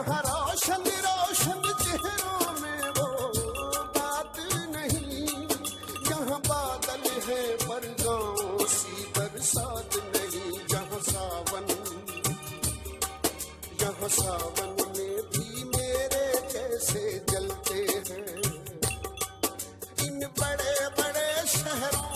यहाँ रोशन रोशन चेहरों में वो बात नहीं, यहाँ बादल है पर गाँव सी बरसात नहीं। यहाँ सावन में भी मेरे जैसे जलते हैं इन बड़े बड़े शहरों